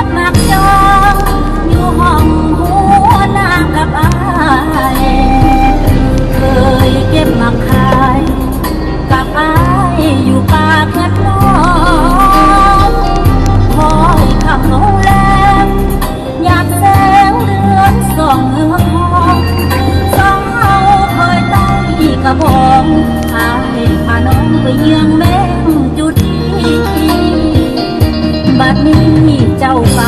บหมักจองอยู่ห้องหัวนางกับอายเคยเก็บหมักขายกับอายอยู่ป่าเกิดน้องคอยคำโรงแรมอยากแสงเดือนส่องเงือกห้องสองเฮาเคยไต่กระบองพายพาน้องไปเยืองแม่งจุดที่บัดนี้เจ้าไป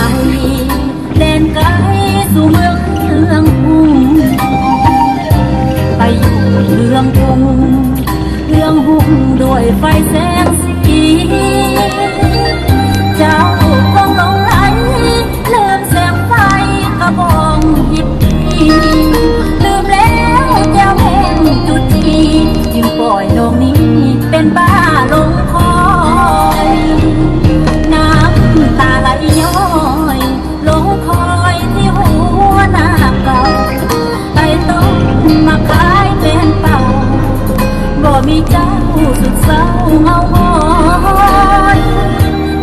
แดนไกลสู่เมืองกรุงไปอยู่เมืองกรุงเรื่องหุ่นด้วยไฟแสงสีเจ้าคงหลงไหลลืมแสงไฟกระบองหิบลืมแล้วเจ้าแห่งจุดที่จึงปล่อยน้องนี้เป็นบ้าลงคอยน้ำตาไหลย้อยลงคอยที่หัวหน้าเก่าไปต้มมาขายเป็นเป่าบ่มีเจ้าสุดเศร้าเงาหอย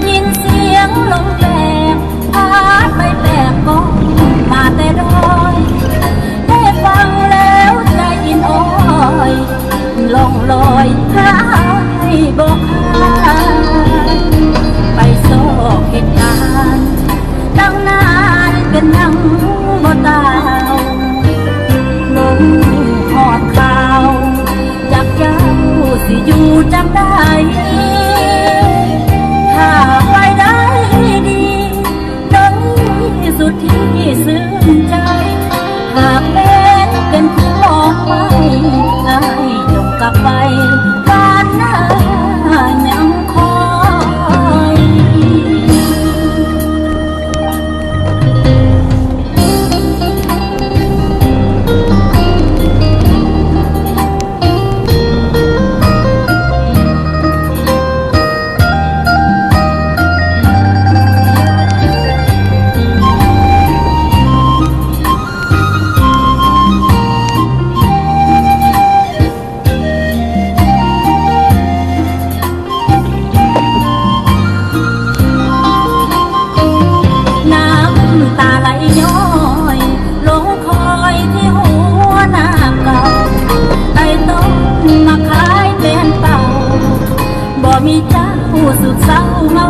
ยินเสียงลมแปลกพาไปแปลกก็มาแต่ดอยได้ฟังแล้วใจอินอ้อยล่องลอยหาให้บอกหาไปโศกเหตุการณ์ตั้งนานเป็นยังบ่ตาวลงหอดข่าวจากเจ้าสิอยู่จังได้ถ้าไว้ได้ดีน้องสุดที่ซึ้งใจหากเป็นผู้มองไปง่ายจงกลับไปบ้านหน้ายังคอยมีเจ้าสุดเศร้าเงา